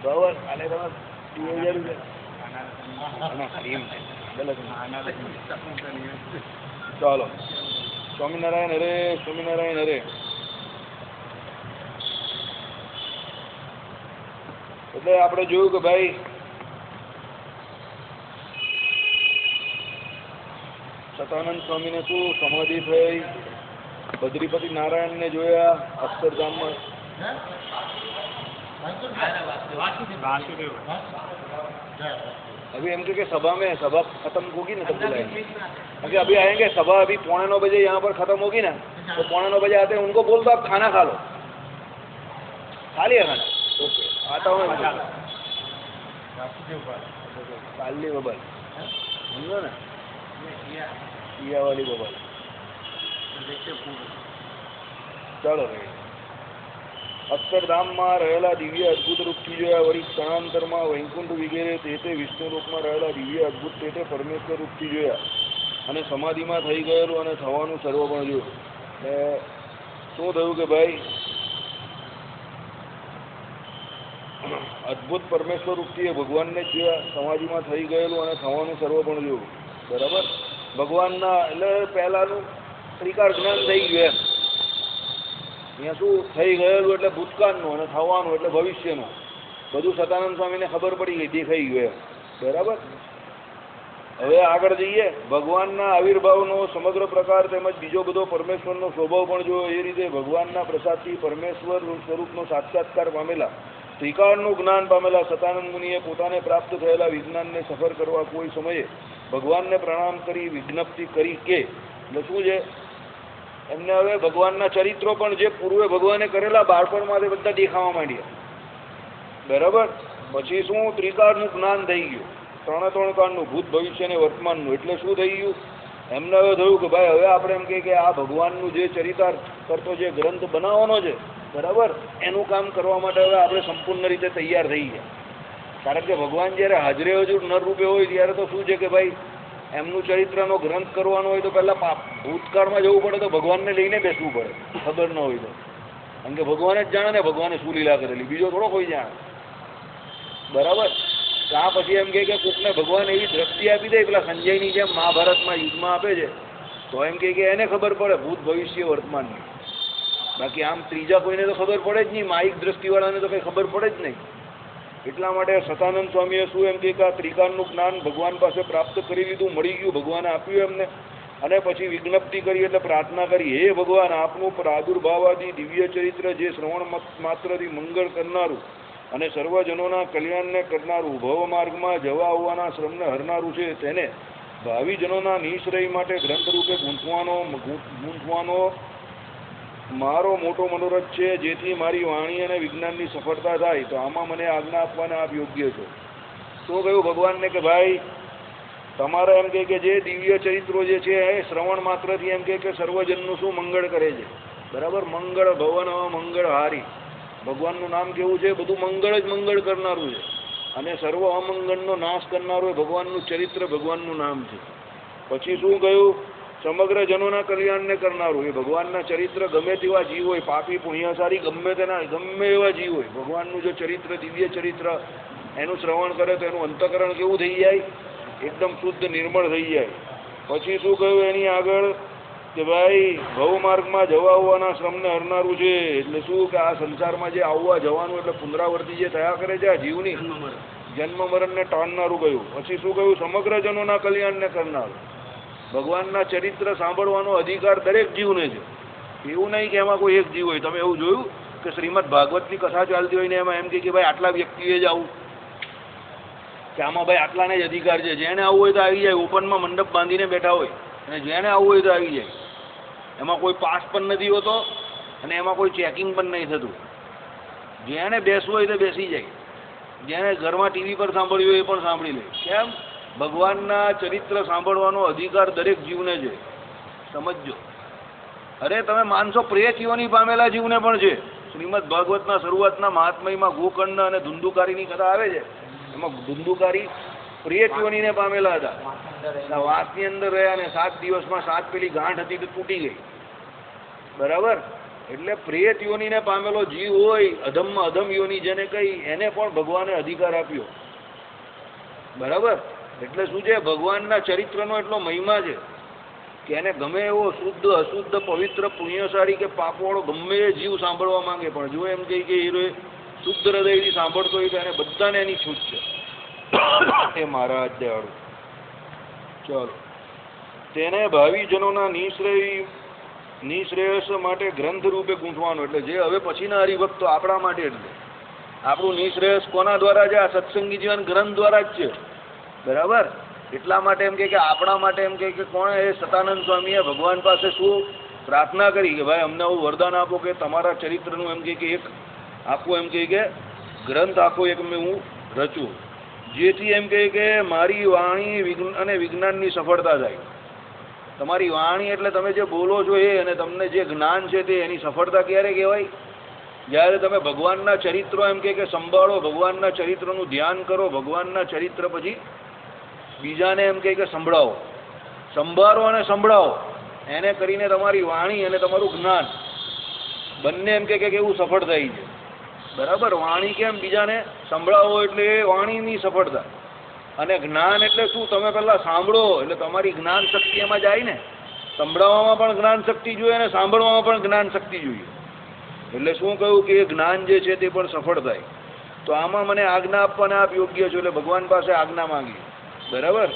બરાબર આને તમે 2000 ચાલો સ્વામિનારાયણ હરે સ્વામિનારાયણ હરે. એટલે આપણે જોયું કે ભાઈ સતાનંદ સ્વામીને શું સમાધિ થઈ, બદ્રીપતિ નારાયણને જોયા અક્ષરધામમાં. अभी हमके के सभा में सभा खत्म होगी ना तब बुलाएंगे. अभी अभी आएंगे सभा अभी 8:45 बजे यहाँ पर खत्म होगी ना तो 8:45 बजे आते हैं. उनको बोल दो आप खाना खा लो. खा लिया खाना? ओके आता हूँ मैं. काली बबल समझो ना, किया वाली बबल. चलो भाई અક્ષરધામમાં રહેલા દિવ્ય અદ્ભુત રૂપથી જોયા. વળી ક્ષણાંતરમાં વૈકુંઠ વિગેરે તે વિષ્ણુ રૂપમાં રહેલા દિવ્ય અદ્ભુત તે પરમેશ્વર રૂપથી જોયા. અને સમાધિમાં થઈ ગયેલું અને થવાનું સર્વ પણ જોયું. એટલે શું થયું કે ભાઈ અદ્ભુત પરમેશ્વર રૂપથી ભગવાનને જ જોયા, સમાધિમાં થઈ ગયેલું અને થવાનું સર્વ પણ જોયું. બરાબર. ભગવાનના એટલે પહેલાનું ત્રિકાર જ્ઞાન થઈ ગયું એમ. અહીંયા શું થઈ ગયેલું એટલે ભૂતકાળનું અને થવાનું એટલે ભવિષ્યનું બધું સતાનંદ સ્વામીને ખબર પડી ગઈ, દેખાઈ ગયું એમ. બરાબર. હવે આગળ જઈએ. ભગવાનના આવિર્ભાવનો સમગ્ર પ્રકાર તેમજ બીજો બધો પરમેશ્વરનો સ્વભાવ પણ જોયો. એ રીતે ભગવાનના પ્રસાદથી પરમેશ્વર સ્વરૂપનો સાક્ષાત્કાર પામેલા, ત્રિકાળનું જ્ઞાન પામેલા સતાનંદ મુનિએ પોતાને પ્રાપ્ત થયેલા વિજ્ઞાનને સફર કરવા કોઈ સમયે ભગવાનને પ્રણામ કરી વિજ્ઞપ્તિ કરી કે એટલે શું છે એમને હવે ભગવાનના ચરિત્રો પણ જે પૂર્વે ભગવાને કરેલા બાળપણમાં તે બધા દેખાવા માંડ્યા. બરાબર. પછી શું ત્રિકાળનું જ્ઞાન થઈ ગયું, 3 કાળનું, ભૂત ભવિષ્ય અને વર્તમાનનું. એટલે શું થઈ ગયું એમને હવે થયું કે ભાઈ હવે આપણે એમ કે આ ભગવાનનું જે ચરિતાર્થ કરતો જે ગ્રંથ બનાવવાનો છે, બરાબર, એનું કામ કરવા માટે હવે આપણે સંપૂર્ણ રીતે તૈયાર થઈ ગયા. કારણ કે ભગવાન જ્યારે હાજરે હજુર નર રૂપે હોય ત્યારે તો શું છે કે ભાઈ એમનું ચરિત્રનો ગ્રંથ કરવાનો હોય તો પહેલાં ભૂતકાળમાં જવું પડે, તો ભગવાનને લઈને બેસવું પડે. ખબર ન હોય તો, કારણ કે ભગવાન જ જાણે ને ભગવાને શું લીલા કરેલી, બીજો થોડો કોઈ જાણે. બરાબર. ત્યાં પછી એમ કે કોકને ભગવાન એવી દ્રષ્ટિ આપી દે પેલા સંજયની જેમ મહાભારતમાં યુદ્ધમાં આપે છે, તો એમ કે એને ખબર પડે ભૂત ભવિષ્ય વર્તમાનની. બાકી આમ ત્રીજા કોઈને તો ખબર પડે જ નહીં, માઇક દ્રષ્ટિવાળાને તો કંઈ ખબર પડે જ નહીં. એટલા માટે સતાનંદ સ્વામીએ શું એમ કે આ ત્રિકાળનું જ્ઞાન ભગવાન પાસે પ્રાપ્ત કરી લીધું, મળી ગયું, ભગવાને આપ્યું એમને. અને પછી વિજ્ઞપ્તિ કરી એટલે પ્રાર્થના કરી, હે ભગવાન આપનું પ્રાદુર્ભાવાદી દિવ્ય ચરિત્ર જે શ્રવણ માત્રથી મંગળ કરનારું અને સર્વજનોના કલ્યાણને કરનારું, ભવ માર્ગમાં જવા આવવાના શ્રમને હરનારું છે, તેને ભાવિ જનોના નિશ્રય માટે ગ્રંથરૂપે ગૂંથવાનો મારો મોટો મનોરથ છે, જેથી મારી વાણી અને વિજ્ઞાનની સફળતા થાય. તો આમાં મને આજ્ઞા આપવાના આપ યોગ્ય છો. શું કહ્યું ભગવાનને કે ભાઈ તમારે એમ કે જે દિવ્ય ચરિત્રો જે છે એ શ્રવણ માત્રથી એમ કે સર્વજનનું શું મંગળ કરે છે. બરાબર. મંગળ ભવન મંગળ હારી. ભગવાનનું નામ કેવું છે, બધું મંગળ જ મંગળ કરનારું છે. અને સર્વ અમંગળનો નાશ કરનારું એ ભગવાનનું ચરિત્ર, ભગવાનનું નામ છે. પછી શું કહ્યું, સમગ્ર જનોના કલ્યાણને કરનારું એ ભગવાનના ચરિત્ર. ગમે તેવા જીવ હોય, પાપી પુણ્યશાળી ગમે એવા જીવ હોય, ભગવાનનું જો ચરિત્ર, દિવ્ય ચરિત્ર એનું શ્રવણ કરે તો એનું અંતઃકરણ કેવું થઈ જાય, એકદમ શુદ્ધ નિર્મળ થઈ જાય. પછી શું કહ્યું એની આગળ કે ભાઈ ભવ માર્ગમાં જવા આવવાના શ્રમને હરનારું છે. એટલે શું કે આ સંસારમાં જે આવવા જવાનું એટલે પુનરાવર્તિ જે થયા કરે છે આ જીવની, જન્મ મરણને ટાળનારું કહ્યું. પછી શું કહ્યું, સમગ્ર જનોના કલ્યાણને કરનારું. ભગવાનના ચરિત્ર સાંભળવાનો અધિકાર દરેક જીવને છે. એવું નહીં કે એમાં કોઈ એક જીવ હોય. તમે એવું જોયું કે શ્રીમદ ભાગવતની કથા ચાલતી હોય ને એમાં એમ કે ભાઈ આટલા વ્યક્તિએ જ આવું, કે આમાં ભાઈ આટલાને જ અધિકાર છે, જેને આવવું હોય તો આવી જાય. ઓપનમાં મંડપ બાંધીને બેઠા હોય અને જેને આવવું હોય તો આવી જાય. એમાં કોઈ પાસ પણ નથી હોતો અને એમાં કોઈ ચેકિંગ પણ નહીં થતું. જેને બેસવું હોય તો બેસી જાય, જેને ઘરમાં ટીવી પર સાંભળ્યું હોય એ પણ સાંભળી લે. કેમ? ભગવાનના ચરિત્ર સાંભળવાનો અધિકાર દરેક જીવને છે. સમજો. અરે તમે માનશો પ્રેતીઓની પામેલા જીવને પણ છે. શ્રીમદ ભાગવતના શરૂઆતના મહાત્મયમાં ગોકર્ણ અને ધુંધુકારીની કથા આવે છે. એમાં ધુંધુકારી પ્રેતીઓનીને પામેલા હતા. વાસની અંદર રહ્યા અને 7 દિવસમાં 7 પેલી ગાંઠ હતી તો તૂટી ગઈ. બરાબર. એટલે પ્રેત યોનિને પામેલો જીવ હોય, અધમમાં અધમ યોનિ જેને કહી, એને પણ ભગવાને અધિકાર આપ્યો. બરાબર? એટલે શું છે, ભગવાનના ચરિત્રનો એટલો મહિમા છે કે એને ગમે એવો શુદ્ધ અશુદ્ધ પવિત્ર પુણ્યશાળી કે પાપવાળો ગમે એ જીવ સાંભળવા માંગે, પણ જો એમ કહી કે હીરો શુદ્ધ હૃદયથી સાંભળતો હોય તો એને બધાને એની છૂટ છે. એ મહારાજ દયાળુ. ચાલો, તેને ભાવિ જનોના નિશ્રેયસ માટે ગ્રંથ રૂપે ગૂંથવાનો. એટલે જે હવે પછીના હરિભક્તો આપણા માટે, એટલે આપણું નિશ્રેયસ કોના દ્વારા છે? આ સત્સંગી જીવન ગ્રંથ દ્વારા જ છે. બરાબર? એટલા માટે એમ કે આપણા માટે એમ કે કોણે એ સતાનંદ સ્વામીએ ભગવાન પાસે શું પ્રાર્થના કરી કે ભાઈ અમને આવું વરદાન આપો કે તમારા ચરિત્રનું એમ કે એક આખું એમ કે ગ્રંથ આખો એક મેં હું રચું, જેથી એમ કે મારી વાણી અને વિજ્ઞાનની સફળતા થાય. તમારી વાણી એટલે તમે જે બોલો છો એ, અને તમને જે જ્ઞાન છે તે, એની સફળતા ક્યારે કહેવાય? જ્યારે તમે ભગવાનના ચરિત્રો એમ કે સંભાળો, ભગવાનના ચરિત્રનું ધ્યાન કરો, ભગવાનના ચરિત્ર પછી બીજાને એમ કે સંભળાવો, સંભાળો અને સંભળાવો. એને કરીને તમારી વાણી અને તમારું જ્ઞાન બંને એમ કે કેવું સફળ થાય છે. બરાબર? વાણી કેમ બીજાને સંભળાવો એટલે એ વાણીની સફળતા, અને જ્ઞાન એટલે શું? તમે પહેલાં સાંભળો એટલે તમારી જ્ઞાન શક્તિ એમાં જાય ને. સંભળાવવામાં પણ જ્ઞાન શક્તિ જોઈએ અને સાંભળવામાં પણ જ્ઞાન શક્તિ જોઈએ. એટલે શું કહ્યું કે એ જ્ઞાન જે છે તે પણ સફળ થાય. તો આમાં મને આજ્ઞા આપવાને આપ યોગ્ય છો, એટલે ભગવાન પાસે આજ્ઞા માંગી. બરાબર?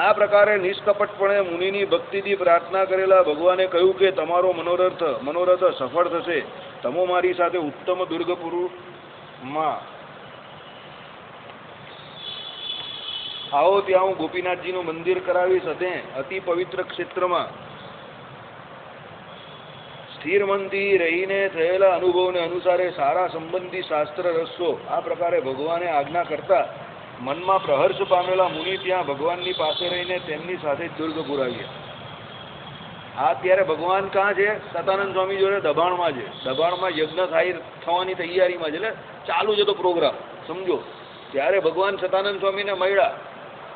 આ પ્રકારે નિષ્કપટપણે મુનિની ભક્તિથી પ્રાર્થના કરેલા ભગવાને કહ્યું કે તમારો મનોરથ સફળ થશે. તમો મારી સાથે ઉત્તમ દુર્ગપુરમાં આવો, ત્યાં હું ગોપીનાથજીનું મંદિર કરાવીશ. અતિ પવિત્ર ક્ષેત્રમાં સ્થિર મનથી રહીને થયેલા અનુભવને અનુસારે સારા સંબંધી શાસ્ત્ર રસો. આ પ્રકારે ભગવાને આજ્ઞા કરતા મનમાં પ્રહર્ષ પામેલા મુનિ ત્યાં ભગવાનની પાસે રહીને તેમની સાથે દુર્ગ પુરાવ્યા. આ અત્યારે ભગવાન ક્યાં છે? સતાનંદ સ્વામી જોડે દબાણમાં છે. દબાણમાં યજ્ઞ થવાની તૈયારીમાં છે, એટલે ચાલુ છે તો પ્રોગ્રામ, સમજો. ત્યારે ભગવાન સતાનંદ સ્વામીને મળ્યા.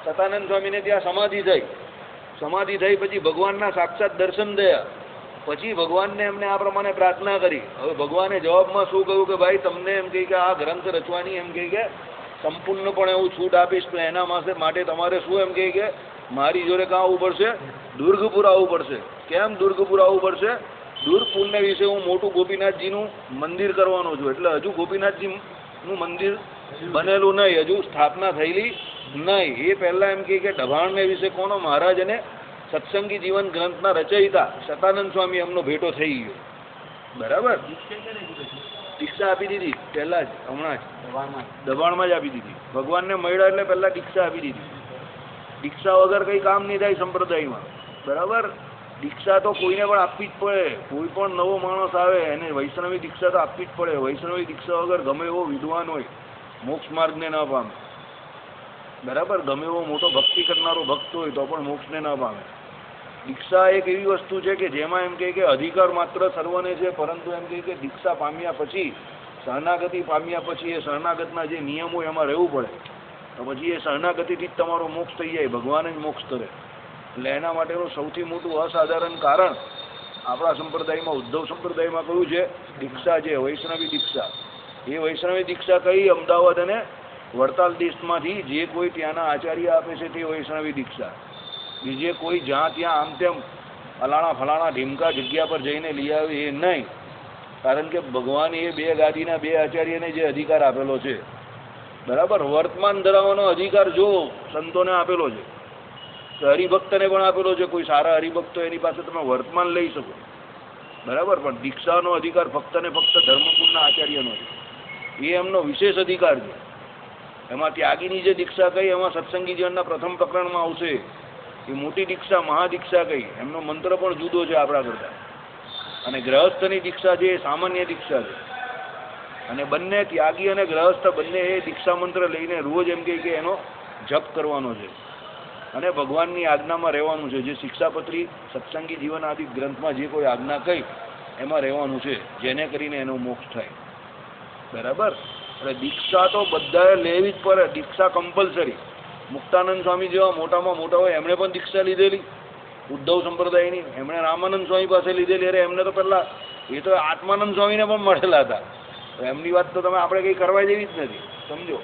સતાનંદ સ્વામીને ત્યાં સમાધિ થઈ પછી ભગવાનના સાક્ષાત દર્શન થયા. પછી ભગવાનને એમને આ પ્રમાણે પ્રાર્થના કરી. હવે ભગવાને જવાબમાં શું કહ્યું કે ભાઈ તમને એમ કહી કે આ ગ્રંથ રચવાની એમ કહી કે સંપૂર્ણપણે હું છૂટ આપીશ, પણ એના માટે તમારે શું એમ કહી કે મારી જોડે કાં આવવું પડશે? દુર્ગપુર આવવું પડશે. કેમ દુર્ગપુર આવવું પડશે? દુર્ગપુરને વિશે હું મોટું ગોપીનાથજીનું મંદિર કરવાનો છું. એટલે હજુ ગોપીનાથજીનું મંદિર બનેલું નહીં, હજુ સ્થાપના થયેલી નહીં. એ પહેલાં એમ કે દબાણને વિશે કોનો? મહારાજ અને સત્સંગી જીવન ગ્રંથના રચયિતા સતાનંદ સ્વામી એમનો ભેટો થઈ ગયો. બરાબર? દીક્ષા આપી દીધી પહેલાં જ, હમણાં જ દબાણમાં જ આપી દીધી. ભગવાનને મળ્યા એટલે પહેલાં દીક્ષા આપી દીધી. દીક્ષા વગર કંઈ કામ નહીં થાય સંપ્રદાયમાં. બરાબર? દીક્ષા તો કોઈને પણ આપવી જ પડે. કોઈ પણ નવો માણસ આવે એને વૈષ્ણવી દીક્ષા તો આપવી જ પડે. વૈષ્ણવી દીક્ષા વગર ગમે એવો વિદ્વાન હોય મોક્ષ માર્ગને ન પામે. બરાબર? ગમે એવો મોટો ભક્તિ કરનારો ભક્ત હોય તો પણ મોક્ષને ન પામે. દીક્ષા એક એવી વસ્તુ છે કે જેમાં એમ કે અધિકાર માત્ર સર્વને છે, પરંતુ એમ કે દીક્ષા પામ્યા પછી, શરણાગતિ પામ્યા પછી એ શરણાગતના જે નિયમો એમાં રહેવું પડે. તો પછી એ શરણાગતિથી જ તમારો મોક્ષ થઈ જાય, ભગવાન જ મોક્ષ કરે. એટલે એના માટેનું સૌથી મોટું અસાધારણ કારણ આપણા સંપ્રદાયમાં, ઉદ્ધવ સંપ્રદાયમાં કયું છે? દીક્ષા છે, વૈષ્ણવી દીક્ષા. એ વૈષ્ણવી દીક્ષા કઈ? અમદાવાદ અને વડતાલ દેશમાંથી જે કોઈ ત્યાંના આચાર્ય આપે છે તે વૈષ્ણવી દીક્ષા. બીજે કોઈ જ્યાં ત્યાં આમ તેમ ફલાણા ઢીમકા જગ્યા પર જઈને લઈ આવે એ નહીં. કારણ કે ભગવાન એ બે ગાદીના બે આચાર્યને જે અધિકાર આપેલો છે, બરાબર, વર્તમાન ધરાવવાનો અધિકાર જો સંતોને આપેલો છે, હરિભક્તને પણ આપેલો છે. કોઈ સારા હરિભક્તો એની પાસે તમે વર્તમાન લઈ શકો, બરાબર, પણ દીક્ષાનો અધિકાર ફક્ત ને ફક્ત ધર્મકુળના આચાર્યનો છે. એ એમનો વિશેષ અધિકાર છે. એમાં ત્યાગીની જે દીક્ષા કઈ, એમાં સત્સંગી જીવનના પ્રથમ પ્રકરણમાં આવશે. એ મોટી દીક્ષા મહાદીક્ષા કઈ, એમનો મંત્ર પણ જુદો છે આપણા કરતા. અને ગ્રહસ્થની દીક્ષા છે એ સામાન્ય દીક્ષા છે. અને બંને ત્યાગી અને ગ્રહસ્થ બંને એ દીક્ષા મંત્ર લઈને રોજ એમ કે એનો જપ કરવાનો છે અને ભગવાનની આજ્ઞામાં રહેવાનું છે. જે શિક્ષાપત્રી સત્સંગી જીવન આદિ ગ્રંથમાં જે કોઈ આજ્ઞા કઈ એમાં રહેવાનું છે, જેને કરીને એનો મોક્ષ થાય. બરાબર? એટલે દીક્ષા તો બધાએ લેવી જ પડે. દીક્ષા કમ્પલસરી. મુક્તાનંદ સ્વામી જેવા મોટામાં મોટા હોય એમણે પણ દીક્ષા લીધેલી ઉદ્ધવ સંપ્રદાયની. એમણે રામાનંદ સ્વામી પાસે લીધેલી. અરે એમને તો પહેલાં એ તો આત્માનંદ સ્વામીને પણ મળેલા હતા. એમની વાત તો તમે આપણે કંઈ કરવા જેવી જ નથી, સમજો.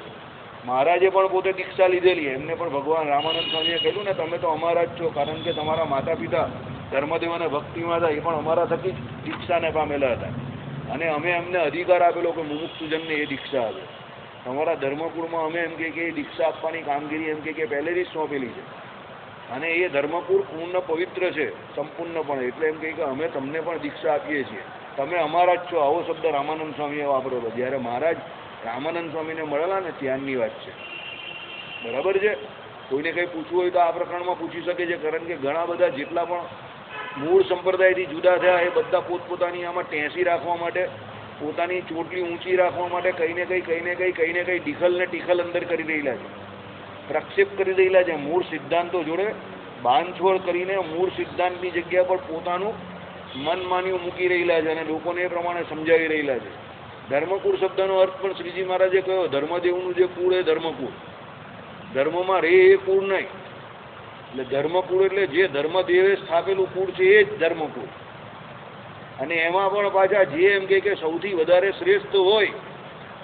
મહારાજે પણ પોતે દીક્ષા લીધેલી, એમને પણ ભગવાન રામાનંદ સ્વામીએ કહ્યું ને તમે તો અમારા જ છો, કારણ કે તમારા માતા પિતા ધર્મદેવ અને ભક્તિમાં હતા, એ પણ અમારા થકી જ દીક્ષાને પામેલા હતા, અને અમે એમને અધિકાર આપેલો કે મુમુક્ષુજનને એ દીક્ષા આપે. તમારા ધર્મકુળમાં અમે એમ કે દીક્ષા આપવાની કામગીરી એમ કે પહેલેથી જ સોંપેલી છે, અને એ ધર્મકુળ પૂર્ણ પવિત્ર છે સંપૂર્ણપણે, એટલે એમ કે અમે તમને પણ દીક્ષા આપીએ છીએ, તમે અમારા જ છો. આવો શબ્દ રામાનંદ સ્વામીએ વાપરેલો. જ્યારે મહારાજ રામાનંદ સ્વામીને મળેલા ને ત્યાંની વાત છે, બરાબર છે. કોઈને કંઈ પૂછવું હોય તો આ પ્રકરણમાં પૂછી શકે છે, કારણ કે ઘણા બધા જેટલા પણ મૂળ સંપ્રદાયથી જુદા થયા એ બધા પોતપોતાની આમાં ટેંસી રાખવા માટે, પોતાની ચોટલી ઊંચી રાખવા માટે કંઈ ને કંઈ ટીખલ ને ટીખલ અંદર કરી રહેલા છે, પ્રક્ષેપ કરી રહેલા છે. મૂળ સિદ્ધાંતો જોડે બાંધછોડ કરીને મૂળ સિદ્ધાંતની જગ્યા પર પોતાનું મન માન્યું મૂકી રહેલા છે, અને લોકોને એ પ્રમાણે સમજાવી રહેલા છે. ધર્મકુળ શબ્દનો અર્થ પણ શ્રીજી મહારાજે કહ્યો, ધર્મદેવનું જે કુળ એ ધર્મકુળ, ધર્મમાં રહે એ કુળ નહીં. એટલે ધર્મકુળ એટલે જે ધર્મદેવે સ્થાપેલું કુળ છે એ જ ધર્મકુળ. અને એમાં પણ પાછા જે એમ કે સૌથી વધારે શ્રેષ્ઠ હોય,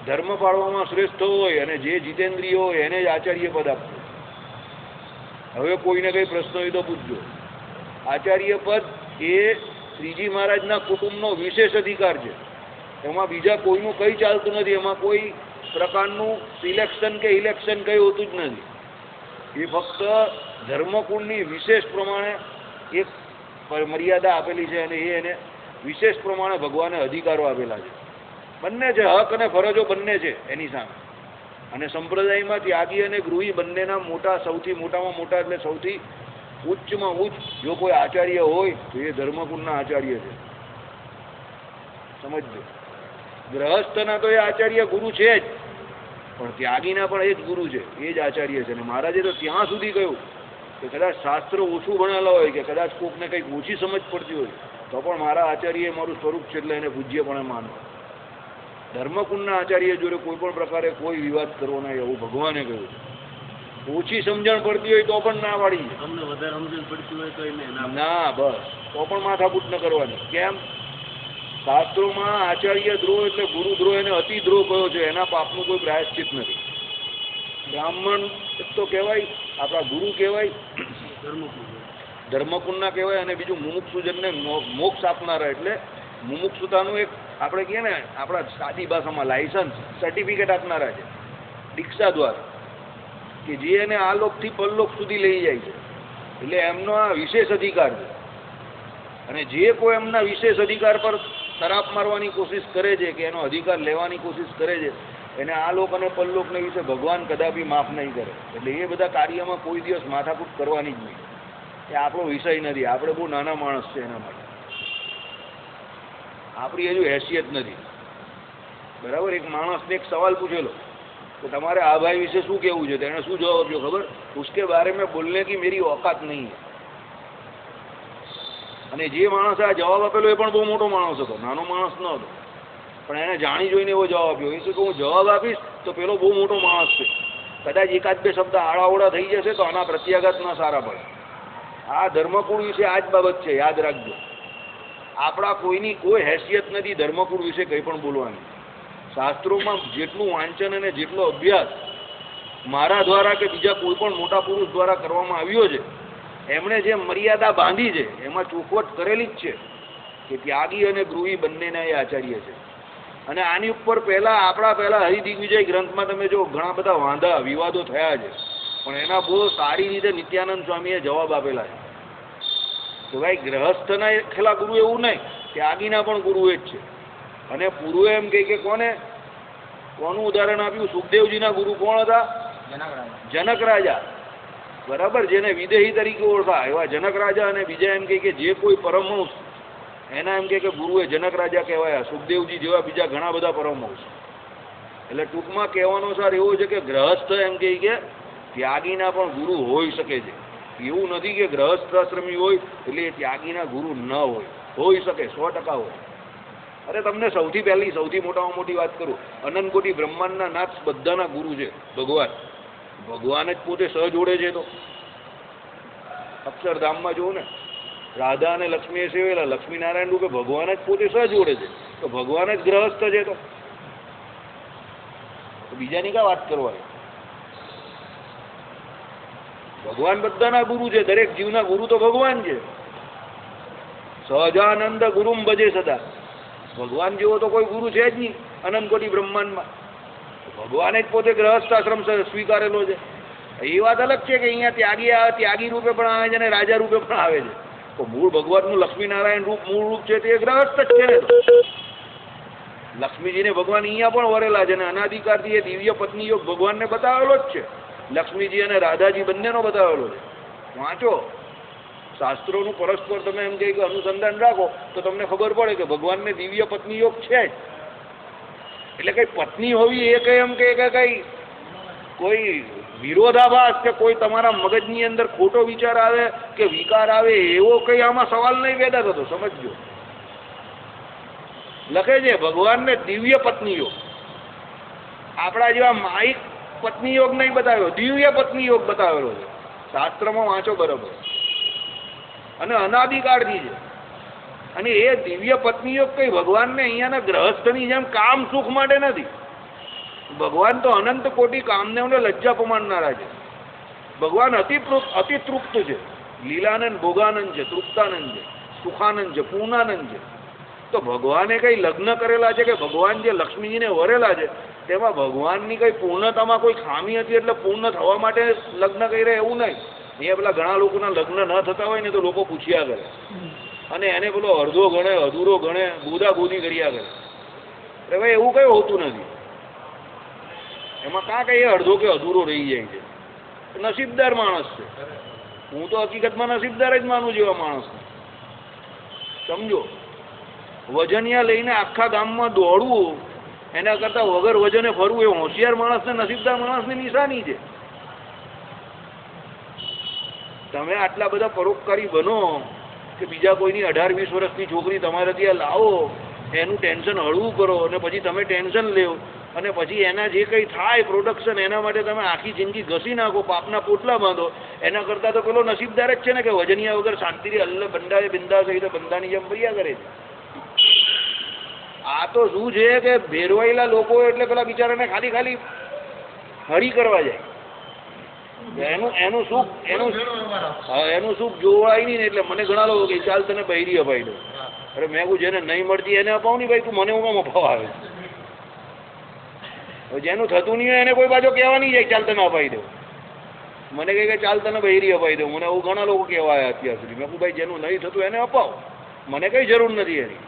ધર્મ પાળવામાં શ્રેષ્ઠ હોય, અને જે જીતેન્દ્રિય હોય એને જ આચાર્ય પદ આપવું. હવે કોઈને કંઈ પ્રશ્ન હોય તો પૂછજો. આચાર્ય પદ એ શ્રીજી મહારાજના કુટુંબનો વિશેષ અધિકાર છે, એમાં બીજા કોઈનું કંઈ ચાલતું નથી, એમાં કોઈ પ્રકારનું સિલેક્શન કે ઇલેક્શન કંઈ હોતું જ નથી. એ ફક્ત ધર્મકુળની વિશેષ પ્રમાણે એક મર્યાદા આપેલી છે, અને એને વિશેષ પ્રમાણે ભગવાને અધિકારો આપેલા છે. બંને છે, હક અને ફરજો બંને છે એની સામે. અને સંપ્રદાયમાં ત્યાગી અને ગૃહી બંનેના મોટા, સૌથી મોટામાં મોટા એટલે સૌથી ઉચ્ચમાં ઉચ્ચ જો કોઈ આચાર્ય હોય તો એ ધર્મકુળના આચાર્ય છે, સમજજો. ગ્રહસ્થના તો એ આચાર્ય ગુરુ છે જ, પણ ત્યાગીના પણ એ જ ગુરુ છે, એ જ આચાર્ય છે. અને મહારાજે તો ત્યાં સુધી કહ્યું કે કદાચ શાસ્ત્રો ઓછું ભણેલા હોય કે કદાચ કોકને કંઈક ઓછી સમજ પડતી હોય તો પણ મારા આચાર્ય મારું સ્વરૂપ છે, એટલે એને પૂજ્યપણે માનવા. ધર્મકુળના આચાર્ય જોડે કોઈ પણ પ્રકારે કોઈ વિવાદ કરવો નહીં, એવું ભગવાને કહ્યું. ઓછી સમજણ પડતી હોય તો પણ ના પાડી, તમને વધારે સમજણ પડતી હોય તો ના, બસ તો પણ માથાકૂટ ન કરવાની. કેમ? શાસ્ત્રોમાં આચાર્ય દ્રોહ એટલે ગુરુ દ્રોહ એને અતિ દ્રોહ કયો છે, એના પાપનું કોઈ પ્રાયશ્ચિત નથી. બ્રાહ્મણ તો કહેવાય, આપણા ગુરુ કહેવાય, ધર્મકુળના કહેવાય, અને બીજું મુમુક્ષુજનને મોક્ષ આપનારા, એટલે મુમુક્ષુતાનું એક આપણે કહીએ ને આપણા સાદી ભાષામાં લાયસન્સ સર્ટિફિકેટ આપનારા છે દીક્ષા દ્વારા, કે જે એને આ લોકથી પરલોક સુધી લઈ જાય છે. એટલે એમનો આ વિશેષ અધિકાર છે, અને જે કોઈ એમના વિશેષ અધિકાર પર તરાપ મારવાની કોશિશ કરે છે કે એનો અધિકાર લેવાની કોશિશ કરે છે, એને આ લોક અને પરલોકને વિશે ભગવાન કદાપી માફ નહીં કરે. એટલે એ બધા કાર્યમાં કોઈ દિવસ માથાકૂટ કરવાની જ નહીં. એ આપણો વિષય નથી, આપણે બહુ નાના માણસ છે એના માટે, આપણી હજુ હેસિયત નથી, બરાબર. એક માણસને એક સવાલ પૂછેલો કે તમારે આ ભાઈ વિશે શું કહેવું છે, તો એણે શું જવાબ આપ્યો ખબર? ઉસકે બારે મેં બોલને કી મેરી औकात નહીં है. અને જે માણસે આ જવાબ આપેલો એ પણ બહુ મોટો માણસ હતો, નાનો માણસ ન હતો, પણ એને જાણી જોઈને એવો જવાબ આપ્યો. એ શું કે હું જવાબ આપીશ તો પેલો બહુ મોટો માણસ છે, કદાચ એકાદ બે શબ્દ આડાઓડા થઈ જશે તો આના પ્રત્યાઘાત ન સારા પડે. આ ધર્મકુળ વિશે આ જ બાબત છે, યાદ રાખજો. આપણા કોઈની કોઈ હેસિયત નથી ધર્મકુળ વિશે કંઈ પણ બોલવાની. શાસ્ત્રોમાં જેટલું વાંચન અને જેટલો અભ્યાસ મારા દ્વારા કે બીજા કોઈ પણ મોટા પુરુષ દ્વારા કરવામાં આવ્યો છે, એમણે જે મર્યાદા બાંધી છે એમાં ચોખવટ કરેલી જ છે કે ત્યાગી અને ગૃહી બંનેના એ આચાર્ય છે. અને આની ઉપર આપણા હરિદિગ્વિજય ગ્રંથમાં તમે જો ઘણા બધા વાંધા વિવાદો થયા છે, પણ એના બહુ સારી રીતે નિત્યાનંદ સ્વામીએ જવાબ આપેલા છે કે ભાઈ ગ્રહસ્થના ખેલા ગુરુ એવું નહીં, ત્યાગીના પણ ગુરુ એ જ છે. અને પૂર્વે એમ કે કોનું ઉદાહરણ આપ્યું? સુખદેવજીના ગુરુ કોણ હતા? જનક રાજા, બરાબર, જેને વિદેહી તરીકે ઓળખા એવા જનક રાજા. અને બીજા એમ કે જે કોઈ પરમહંસ એના એમ કે ગુરુ એ જનક રાજા કહેવાયા, સુખદેવજી જેવા બીજા ઘણા બધા પરમહંસ. એટલે ટૂંકમાં કહેવાનો સાર એવો છે કે ગ્રહસ્થ એમ કે ત્યાગીના પણ ગુરુ હોઈ શકે છે. એવું નથી કે ગ્રહસ્થાશ્રમી હોય એટલે એ ત્યાગીના ગુરુ ન હોઈ શકે, 100% હોય. અરે તમને સૌથી પહેલી સૌથી મોટામાં મોટી વાત કરું, અનંત કોટી બ્રહ્માંડના નાથ બધાના ગુરુ છે ભગવાન. ભગવાન જ પોતે સહ જોડે છે. તો અક્ષરધામમાં જુઓ ને, રાધા અને લક્ષ્મીએ સેવેલા, લક્ષ્મીનારાયણ રૂપે ભગવાન જ પોતે સહજોડે છે, તો ભગવાન જ ગ્રહસ્થ છે. તો બીજાની કા વાત કરવાની? ભગવાન બધાના ગુરુ છે, દરેક જીવના ગુરુ તો ભગવાન છે. સહજાનંદ ગુરુમ ભજે સદા. ભગવાન જેવો તો કોઈ ગુરુ છે જ નહીં અનંત કોટી બ્રહ્માંડમાં. ભગવાને જ પોતે ગ્રહસ્થ આશ્રમ સ્વીકારેલો છે. એ વાત અલગ છે કે અહીંયા ત્યાગી રૂપે પણ આવે છે અને રાજા રૂપે પણ આવે છે. તો મૂળ ભગવાનનું લક્ષ્મીનારાયણ રૂપ મૂળ રૂપ છે તે ગ્રહસ્થ જ છે ને. લક્ષ્મીજીને ભગવાન અહીંયા પણ વરેલા છે અને અનાધિકારથી એ દિવ્ય પત્ની યોગ ભગવાનને બતાવેલો જ છે. લક્ષ્મીજી અને રાધાજી બંનેનો બતાવેલો છે. વાંચો શાસ્ત્રોનું પરસ્પર તમે એમ કે અનુસંધાન રાખો તો તમને ખબર પડે કે ભગવાનને દિવ્ય પત્ની યોગ છે જ. એટલે કઈ પત્ની હોવી એ કઈ એમ કે કઈ કોઈ વિરોધાભાસ કે કોઈ તમારા મગજની અંદર ખોટો વિચાર આવે કે વિકાર આવે એવો કઈ આમાં સવાલ નહીં પેદા થતો. સમજજો, લખે છે ભગવાનને દિવ્ય પત્ની યોગ. આપણા જેવા માઇક પત્ની યોગ નહીં બતાવ્યો, દિવ્ય પત્ની યોગ બતાવેલો છે. શાસ્ત્રમાં વાંચો બરાબર. અને અનાદિકાળથી છે. અને એ દિવ્ય પત્ની યોગ કઈ ભગવાનને અહીંયાના ગ્રહસ્થની જેમ કામ સુખ માટે નથી. ભગવાન તો અનંત કોટી કામનેઓને લજ્જા પમાડનારા છે. ભગવાન અતિ તૃપ્ત છે. લીલાનંદ ભોગાનંદ છે, તૃપ્તાનંદ છે, સુખાનંદ છે, પૂર્ણાનંદ છે. તો ભગવાને કઈ લગ્ન કરેલા છે કે ભગવાન જે લક્ષ્મીજીને વરેલા છે તેમાં ભગવાનની કઈ પૂર્ણતામાં કોઈ ખામી હતી એટલે પૂર્ણ થવા માટે લગ્ન કર્યા એવું નહીં. અહીંયા પેલા ઘણા લોકોના લગ્ન ન થતા હોય ને તો લોકો પૂછ્યા કરે અને એને પેલો અડધો ગણે અધૂરો ગણે ગોદાગોદી કર્યા કરે. એટલે ભાઈ એવું કઈ હોતું નથી. એમાં કાં કઈ અડધો કે અધૂરો રહી જાય છે. નસીબદાર માણસ છે. હું તો હકીકતમાં નસીબદાર જ માનું જેવા માણસને. સમજો, વજનિયા લઈને આખા ગામમાં દોડવું એના કરતાં વગર વજને ફરવું એ હોશિયાર માણસને નસીબદાર માણસની નિશાની છે. તમે આટલા બધા પરોપકારી બનો કે બીજા કોઈની 18-20 વર્ષની છોકરી તમારે ત્યાં લાવો, એનું ટેન્શન હળવું કરો અને પછી તમે ટેન્શન લેવો અને પછી એના જે કંઈ થાય પ્રોડક્શન એના માટે તમે આખી જિંદગી ઘસી નાખો, પાપના પોટલા બાંધો. એના કરતાં તો પેલો નસીબદાર જ છે ને કે વજનિયા વગર શાંતિથી અલ્લે બંડાએ બિંદા સહિત બંદાની જેમ ફર્યા કરે છે. આ તો શું છે કે ભેરવાયેલા લોકો એટલે પેલા બિચારાને ખાલી હરી કરવા જાય. એનું સુખ જોવાય નહીં ને એટલે મને ઘણા લોકો કે ચાલ તને બૈરી અપાઈ દો. અરે મેં કહું જેને નહીં મળતી એને અપાવ નહીં ભાઈ, તું મને હું અપાવ આવે. જેનું થતું નહીં હોય એને કોઈ બાજુ કહેવા નહીં જાય ચાલ તને અપાઈ દો. મને કહે કે ચાલ તને બૈરી અપાઈ દો. મને એવું ઘણા લોકો કહેવા આવ્યા અત્યાર સુધી. મેં કહું ભાઈ જેનું નહીં થતું એને અપાવ, મને કઈ જરૂર નથી એની.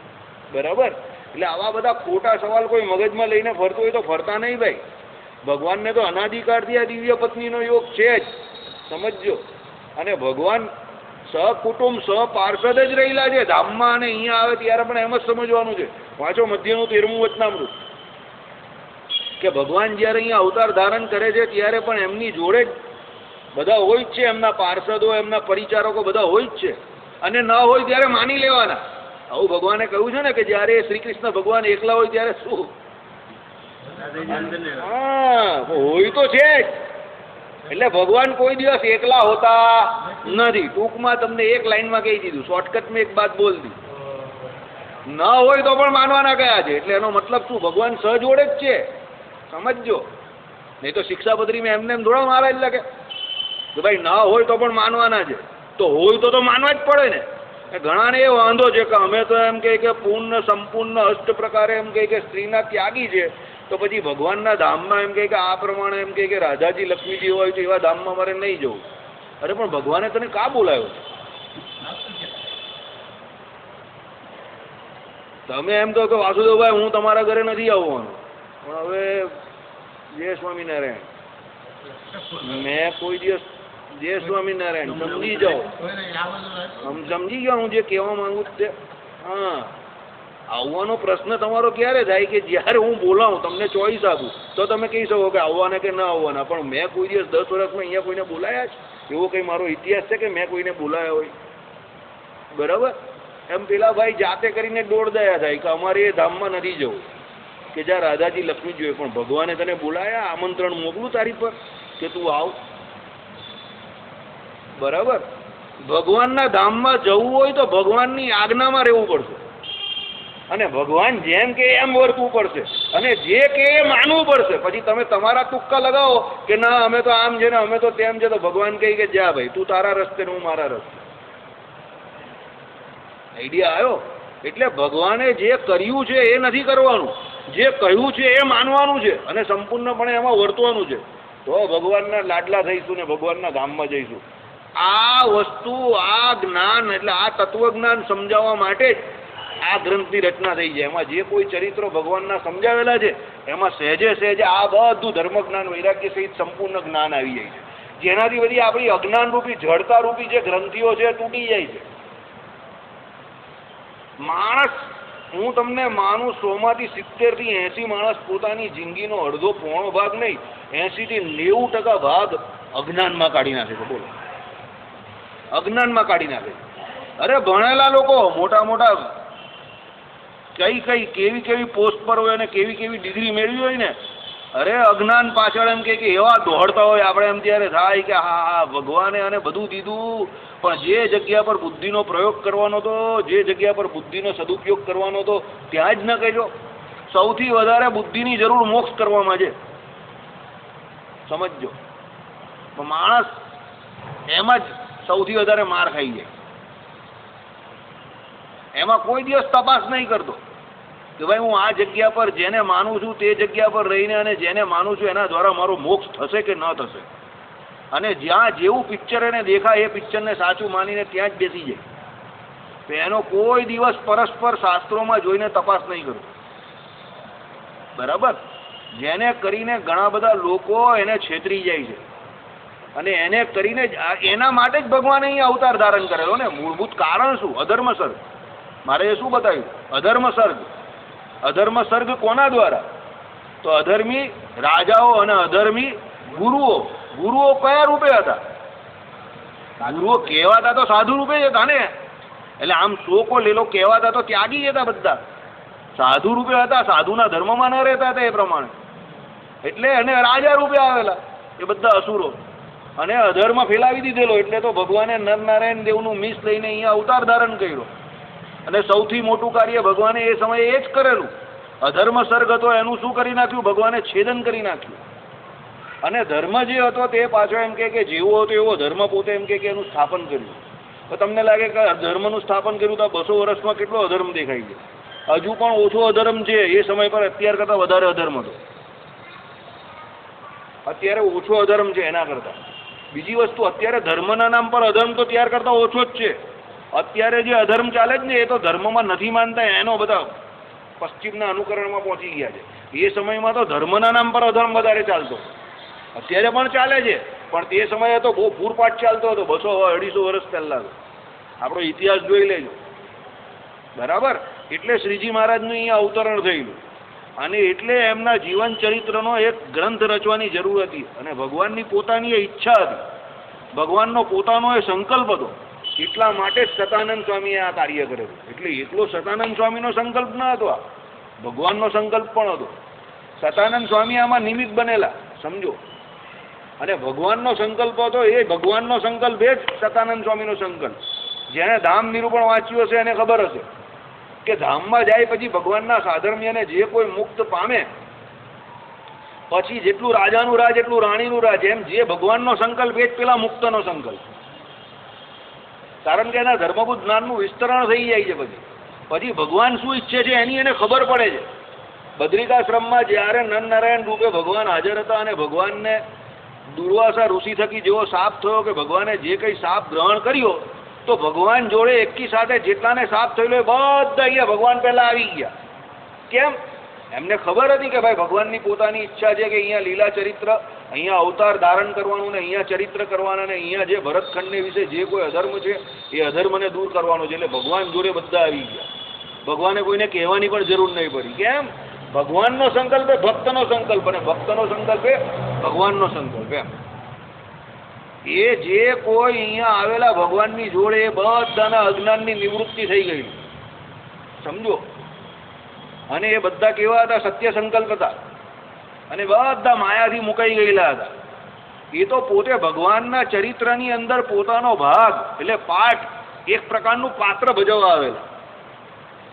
બરાબર? એટલે આવા બધા ખોટા સવાલ કોઈ મગજમાં લઈને ફરતો હોય તો ફરતા નહીં ભાઈ. ભગવાનને તો અનાધિકારથી આ દિવ્ય પત્નીનો યોગ છે જ. સમજજો. અને ભગવાન સહકુટુંબ સહપાર્ષદ જ રહેલા છે ધામમાં અને અહીંયા આવે ત્યારે પણ એમ જ સમજવાનું છે. વાંચો મધ્યનું 13મું વચનામૃત કે ભગવાન જ્યારે અહીંયા અવતાર ધારણ કરે છે ત્યારે પણ એમની જોડે જ બધા હોય જ છે. એમના પાર્ષદો એમના પરિચારકો બધા હોય જ છે. અને ન હોય ત્યારે માની લેવાના. આવું ભગવાને કહ્યું છે ને કે જ્યારે શ્રી કૃષ્ણ ભગવાન એકલા હોય ત્યારે શું? હા, હોય તો છે જ. એટલે ભગવાન કોઈ દિવસ એકલા હોતા નથી. ટૂંકમાં તમને એક લાઈનમાં કહી દીધું, શોર્ટકટમાં એક વાત બોલ દી. ન હોય તો પણ માનવાના કયા છે. એટલે એનો મતલબ શું? ભગવાન સહજોડે જ છે. સમજજો. નહીં તો શિક્ષાપત્રીમાં એમને એમ થોડા મારા જ લાગે કે ભાઈ ના હોય તો પણ માનવાના છે. તો હોય તો માનવા જ પડે ને. ઘણાને એ વાંધો છે કે અમે તો એમ કે પૂર્ણ સંપૂર્ણ અષ્ટ પ્રકારે એમ કે સ્ત્રીના ત્યાગી છે તો પછી ભગવાનના ધામમાં એમ કે આ પ્રમાણે એમ કે રાધાજી લક્ષ્મીજી હોય તો એવા ધામમાં મારે નહીં જવું. અરે પણ ભગવાને તને કા બોલાવ્યો? તમે એમ કહો કે વાસુદેવભાઈ હું તમારા ઘરે નથી આવવાનું, પણ હવે જય સ્વામિનારાયણ મેં કોઈ દિવસ જય સ્વામિનારાયણ સમજી જાઓ. સમજી ગયો હું જે કહેવા માંગુ તે. હા, આવવાનો પ્રશ્ન તમારો ક્યારે થાય કે જ્યારે હું બોલાવું તમને ચોઈસ આપું તો તમે કહી શકો કે આવવાના કે ના આવવાના. પણ મેં કોઈ દિવસ 10 વર્ષમાં અહીંયા કોઈને બોલાયા છે એવો કંઈ મારો ઇતિહાસ છે કે મેં કોઈને બોલાયા હોય? બરાબર? એમ પેલા ભાઈ જાતે કરીને દોડદાયા થાય કે અમારે એ ધામમાં નથી જવું કે જ્યાં રાધાજી લક્ષ્મી જોઈએ. પણ ભગવાને તને બોલાયા, આમંત્રણ મોકલું તારી પર કે તું આવ. બરાબર? ભગવાનના ધામમાં જવું હોય તો ભગવાનની આજ્ઞામાં રહેવું પડશે અને ભગવાન જેમ કે એમ વર્તવું પડશે અને જે કે એ માનવું પડશે. પછી તમે તમારા તુક્કા લગાવો કે ના અમે તો આમ છે ને અમે તો તેમ છે, તો ભગવાન કહે કે જા ભાઈ તું તારા રસ્તે ને હું મારા રસ્તે. આઈડિયા આવ્યો? એટલે ભગવાને જે કર્યું છે એ નથી કરવાનું, જે કહ્યું છે એ માનવાનું છે અને સંપૂર્ણપણે એમાં વર્તવાનું છે. તો ભગવાનના લાડલા થઈશું ને ભગવાનના ધામમાં જઈશું. આ વસ્તુ, આ જ્ઞાન એટલે આ તત્વજ્ઞાન સમજાવવા માટે જ આ ગ્રંથની રચના થઈ છે. એમાં જે કોઈ ચરિત્રો ભગવાનના સમજાવેલા છે એમાં સહેજે સહેજે આ બધું ધર્મજ્ઞાન વૈરાગ્ય સહિત સંપૂર્ણ જ્ઞાન આવી જાય છે, જેનાથી બધી આપણી અજ્ઞાન રૂપી જડતા રૂપી જે ગ્રંથિઓ છે તૂટી જાય છે. માણસ, હું તમને માનું 100 થી 70 થી 80 માણસ પોતાની જિંદગીનો અડધો પોણો ભાગ નહીં 80 થી 90% ભાગ અજ્ઞાનમાં કાઢી નાખે છે. બોલો, અજ્ઞાનમાં કાઢી નાખે છે. અરે ભણેલા લોકો મોટા મોટા કેવી કેવી પોસ્ટ પર હોય અને કેવી કેવી ડિગ્રી મેળવી હોય ને, અરે અજ્ઞાન પાછળ એમ કે એવા દોડતા હોય આપણે એમ ત્યારે થાય કે હા હા ભગવાને અને બધું દીધું, પણ જે જગ્યા પર બુદ્ધિનો પ્રયોગ કરવાનો હતો, જે જગ્યા પર બુદ્ધિનો સદુપયોગ કરવાનો હતો ત્યાં જ ન કહેજો. સૌથી વધારે બુદ્ધિની જરૂર મોક્ષ કરવામાં છે, સમજજો. માણસ એમાં જ સૌથી વધારે માર ખાઈ જાય. એમાં કોઈ દિવસ તપાસ નહીં કરતો કે ભાઈ હું આ જગ્યા પર જેને માનું છું તે જગ્યા પર રહીને અને જેને માનું છું એના દ્વારા મારો મોક્ષ થશે કે ન થશે. અને જ્યાં જેવું પિક્ચર એને દેખાય એ પિક્ચરને સાચું માનીને ત્યાં જ બેસી જાય. તો એનો કોઈ દિવસ પરસ્પર શાસ્ત્રોમાં જોઈને તપાસ નહીં કરતો. બરાબર? જેને કરીને ઘણા બધા લોકો એને છેતરી જાય છે અને એને કરીને એના માટે જ ભગવાને અહીં અવતાર ધારણ કરેલો ને. મૂળભૂત કારણ શું? અધર્મ સર્ગ. મારે એ શું બતાવ્યું? અધર્મ સર્ગ. અધર્મ સર્ગ કોના દ્વારા? તો અધર્મી રાજાઓ અને અધર્મી ગુરુઓ. ગુરુઓ કયા રૂપે હતા? ગુરુઓ કહેવાતા તો સાધુ રૂપે જ હતા ને. એટલે આમ શોકો લેલો કહેવાતા તો ત્યાગી જ હતા બધા, સાધુ રૂપે હતા, સાધુના ધર્મમાં ન રહેતા હતા એ પ્રમાણે. એટલે અને રાજા રૂપે આવેલા એ બધા અસુરો અને અધર્મ ફેલાવી દીધેલો. એટલે તો ભગવાને નરનારાયણ દેવનું મિસ લઈને અહીંયા અવતાર ધારણ કર્યો અને સૌથી મોટું કાર્ય ભગવાને એ સમયે એ જ કરેલું. અધર્મ સર્ગ હતો એનું શું કરી નાખ્યું? ભગવાને છેદન કરી નાખ્યું. અને ધર્મ જે હતો તે પાછો એમ કે જેવો હતો એવો ધર્મ પોતે એમ કે એનું સ્થાપન કર્યું. તો તમને લાગે કે ધર્મનું સ્થાપન કર્યું તો 200 વર્ષમાં કેટલો અધર્મ દેખાઈ ગયો? હજુ પણ ઓછો અધર્મ છે એ સમય પર અત્યાર કરતાં વધારે અધર્મ હતો. અત્યારે ઓછો અધર્મ છે એના કરતાં. બીજી વસ્તુ, અત્યારે ધર્મના નામ પર અધર્મ તો ત્યાર કરતાં ઓછો જ છે. અત્યારે જે અધર્મ ચાલે જ ને એ તો ધર્મમાં નથી માનતા, એનો બધા પશ્ચિમના અનુકરણમાં પહોંચી ગયા છે. એ સમયમાં તો ધર્મના નામ પર અધર્મ વધારે ચાલતો. અત્યારે પણ ચાલે છે, પણ તે સમયે તો બહુ પૂરપાટ ચાલતો હતો. 200-250 વર્ષ પહેલાં તો આપણો ઇતિહાસ જોઈ લેજો. બરાબર? એટલે શ્રીજી મહારાજનું અહીંયા અવતરણ થયેલું અને એટલે એમના જીવન ચરિત્રનો એક ગ્રંથ રચવાની જરૂર હતી અને ભગવાનની પોતાની એ ઈચ્છા હતી, ભગવાનનો પોતાનો એ સંકલ્પ હતો. એટલા માટે જ સતાનંદ સ્વામીએ આ કાર્ય કરેલું. એટલે એકલો સતાનંદ સ્વામીનો સંકલ્પ ન હતો, આ ભગવાનનો સંકલ્પ પણ હતો. સતાનંદ સ્વામી આમાં નિમિત્ત બનેલા, સમજો. અને ભગવાનનો સંકલ્પ હતો એ ભગવાનનો સંકલ્પ એ જ સતાનંદ સ્વામીનો સંકલ્પ. જેને ધામ નિરૂપણ વાંચ્યું હશે એને ખબર હશે કે ધામમાં જાય પછી ભગવાનના સાધર્મ્યને જે કોઈ મુક્ત પામે પછી જેટલું રાજાનું રાજ એટલું રાણીનું રાજ, એમ જે ભગવાનનો સંકલ્પ એ જ પેલા મુક્તનો સંકલ્પ. કારણ કે એના ધર્મભૂત જ્ઞાનનું વિસ્તરણ થઈ જાય છે. પછી ભગવાન શું ઈચ્છે છે એની એને ખબર પડે છે. બદ્રિકાશ્રમમાં જ્યારે નરનારાયણ રૂપે ભગવાન હાજર હતા અને ભગવાનને દુર્વાસા ઋષિ થકી જેવો શાપ થયો કે ભગવાને જે કંઈ શાપ ગ્રહણ કર્યો તો ભગવાન જોડે એકી સાથે જેટલાને શાપ થયેલો એ બધા અહીંયા ભગવાન પહેલાં આવી ગયા. કેમ? એમને ખબર હતી કે ભાઈ ભગવાનની પોતાની ઈચ્છા છે કે અહીંયા લીલા ચરિત્ર, અહીંયા અવતાર ધારણ કરવાનું ને અહીંયા ચરિત્ર કરવાના ને અહીંયા જે ભરતખંડને વિશે જે કોઈ અધર્મ છે એ અધર્મને દૂર કરવાનો છે. એટલે ભગવાન જોડે બધા આવી ગયા. ભગવાને કોઈને કહેવાની પણ જરૂર નહીં પડી. કેમ? ભગવાનનો સંકલ્પ એ ભક્તનો સંકલ્પ અને ભક્તનો સંકલ્પ એ ભગવાનનો સંકલ્પ. એમ એ જે કોઈ અહીંયા આવેલા ભગવાનની જોડે એ બધાના અજ્ઞાનની નિવૃત્તિ થઈ ગઈ, સમજો. અને એ બધા કેવા હતા? સત્ય સંકલ્પ હતા અને બધા માયાથી મુકાઈ ગયેલા હતા. એ તો પોતે ભગવાનના ચરિત્રની અંદર પોતાનો ભાગ એટલે પાઠ એક પ્રકારનું પાત્ર ભજવવા આવેલા.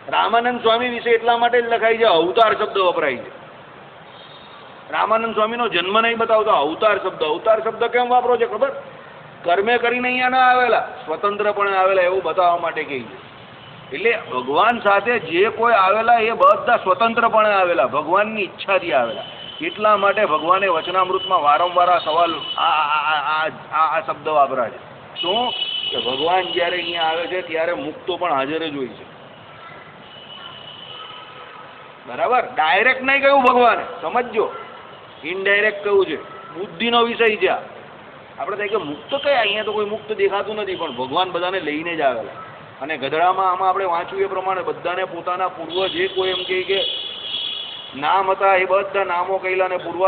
રામાનંદ સ્વામી વિશે એટલા માટે જ લખાય છે, અવતાર શબ્દ વપરાય છે. રામાનંદ સ્વામીનો જન્મ નહીં બતાવતો, અવતાર શબ્દ કેમ વાપરો છે ખબર? કર્મે કરીને અહીંયા ના આવેલા, સ્વતંત્રપણે આવેલા એવું બતાવવા માટે કહે છે. એટલે ભગવાન સાથે જે કોઈ આવેલા એ બધા સ્વતંત્રપણે આવેલા, ભગવાનની ઈચ્છાથી આવેલા. એટલા માટે ભગવાને વચનામૃતમાં વારંવાર આ સવાલ આ શબ્દ વાપરા છે. શું કે ભગવાન જ્યારે અહીંયા આવે છે ત્યારે મુક્તો પણ હાજર જ હોય છે. બરાબર? ડાયરેક્ટ નહીં કહ્યું ભગવાને, સમજો, ઇનડાયરેક્ટ કહ્યું છે. બુદ્ધિનો વિષય છે. આપણે થાય કે મુક્ત કયા, અહીંયા તો કોઈ મુક્ત દેખાતું નથી, પણ ભગવાન બધાને લઈને જ આવેલા. અને ગધડામાં આમાં આપણે વાંચ્યું એ પ્રમાણે બધાને પોતાના પૂર્વ જે કોઈ એમ કે નામ હતા એ બધા નામો કહેલા, ને પૂર્વ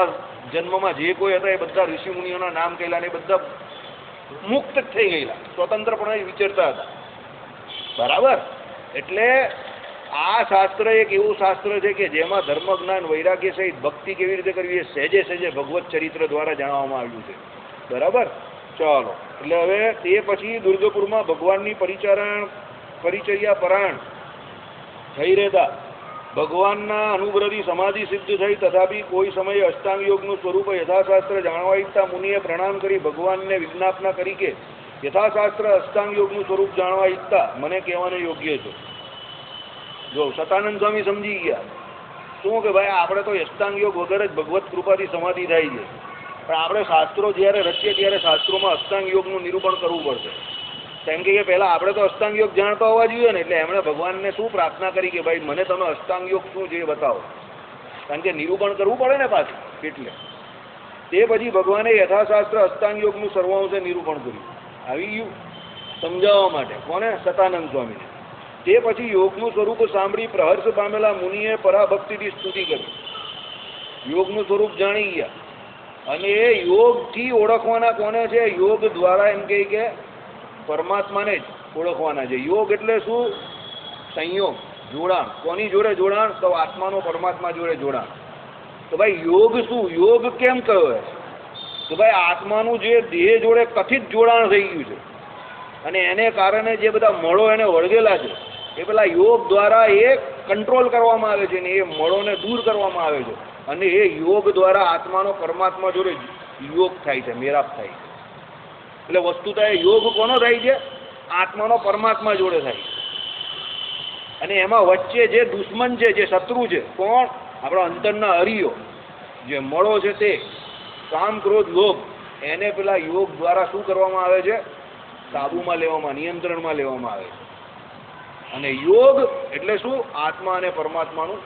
જન્મમાં જે કોઈ હતા એ બધા ઋષિમુનિઓના નામ કહેલા, ને એ બધા મુક્ત થઈ ગયેલા, સ્વતંત્રપણે વિચરતા હતા. બરાબર? એટલે આ શાસ્ત્ર એક એવું શાસ્ત્ર છે કે જેમાં ધર્મ, જ્ઞાન, વૈરાગ્ય સહિત ભક્તિ કેવી રીતે કરવી એ સહેજે સહેજે ભગવત ચરિત્ર દ્વારા જાણવામાં આવ્યું છે. બરાબર? ચાલો, એટલે હવે તે પછી દુર્ગપુરમાં ભગવાનની પરિચર્યા પરાયણ થઈ રહેતા ભગવાનના અનુગ્રહથી સમાધિ સિદ્ધ થઈ, તથાપી કોઈ સમયે અષ્ટાંગ યોગનું સ્વરૂપ યથાશાસ્ત્ર જાણવા ઈચ્છતા મુનિએ પ્રણામ કરી ભગવાનને વિજ્ઞાપના કરી કે યથાશાસ્ત્ર અષ્ટાંગ યોગનું સ્વરૂપ જાણવા ઈચ્છતા મને કહેવાને યોગ્ય છે. જો સતાનંદ સ્વામી સમજી ગયા શું કે ભાઈ આપણે તો અષ્ટાંગ યોગ વગર જ ભગવત કૃપાથી સમાધિ થાય છે, પણ આપણે શાસ્ત્રો જ્યારે રચીએ ત્યારે શાસ્ત્રોમાં અષ્ટાંગ યોગનું નિરૂપણ કરવું પડશે. કેમ કે પહેલાં આપણે તો અષ્ટાંગ યોગ જાણતા હોવા જોઈએ ને, એટલે એમણે ભગવાનને શું પ્રાર્થના કરી કે ભાઈ મને તમે અષ્ટાંગ યોગ શું છે એ બતાવો, કારણ કે નિરૂપણ કરવું પડે ને પાછું. એટલે તે પછી ભગવાને યથાશાસ્ત્ર અષ્ટાંગ યોગનું સર્વાંશે નિરૂપણ કર્યું. આવી ગયું સમજાવવા માટે કોને? સતાનંદ સ્વામીને. તે પછી યોગનું સ્વરૂપ સાંભળી પ્રહર્ષ પામેલા મુનિએ પરાભક્તિથી સ્તુતિ કરી. યોગનું સ્વરૂપ જાણી ગયા, અને એ યોગથી ઓળખવાના કોને છે? યોગ દ્વારા એમ કહે કે પરમાત્માને જ ઓળખવાના છે. યોગ એટલે શું? સંયોગ, જોડાણ. કોની જોડે જોડાણ? તો આત્માનો પરમાત્મા જોડે જોડાણ. તો ભાઈ યોગ શું? યોગ કેમ કહે? તો ભાઈ આત્માનું જે દેહ જોડે કથિત જોડાણ થઈ ગયું છે, અને એને કારણે જે બધા મળો એને વળગેલા છે એ પેલા યોગ દ્વારા એ કંટ્રોલ કરવામાં આવે છે, ને એ મળોને દૂર કરવામાં આવે છે, અને એ યોગ દ્વારા આત્માનો પરમાત્મા જોડે યોગ થાય છે, મેરાપ થાય છે. એટલે વસ્તુતા એ યોગ કોનો થાય છે? આત્માનો પરમાત્મા જોડે થાય છે. અને એમાં વચ્ચે જે દુશ્મન છે, જે શત્રુ છે, કોણ? આપણા અંતરના હરિયો જે મળો છે તે કામ, ક્રોધ, લોભ, એને પેલા યોગ દ્વારા શું કરવામાં આવે છે? કાબુમાં લેવામાં, નિયંત્રણમાં લેવામાં આવે છે. અને યોગ એટલે શું? આત્મા અને પરમાત્માનું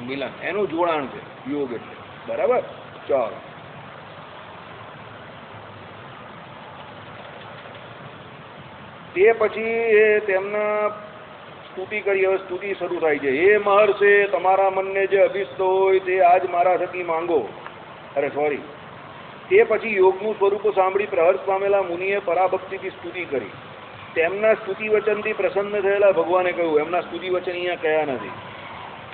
મિલન, એનું જોડાણ છે યોગ એટલે. બરાબર? ચાલો, તે પછી એ તેમના સ્તુતિ કરી. હવે સ્તુતિ શરૂ થાય છે. હે મહર્ષે, તમારા મનને જે અભિષ્ટ હોય તે આજ મારા થકી માંગો. તે પછી યોગનું સ્વરૂપ સાંભળી પ્રહર્ષ પામેલા મુનિએ પરાભક્તિથી સ્તુતિ કરી. તેમના સ્તુતિ વચનથી પ્રસન્ન થયેલા ભગવાને કહ્યું, એમના સ્તુતિ વચન અહીંયા કયા નથી.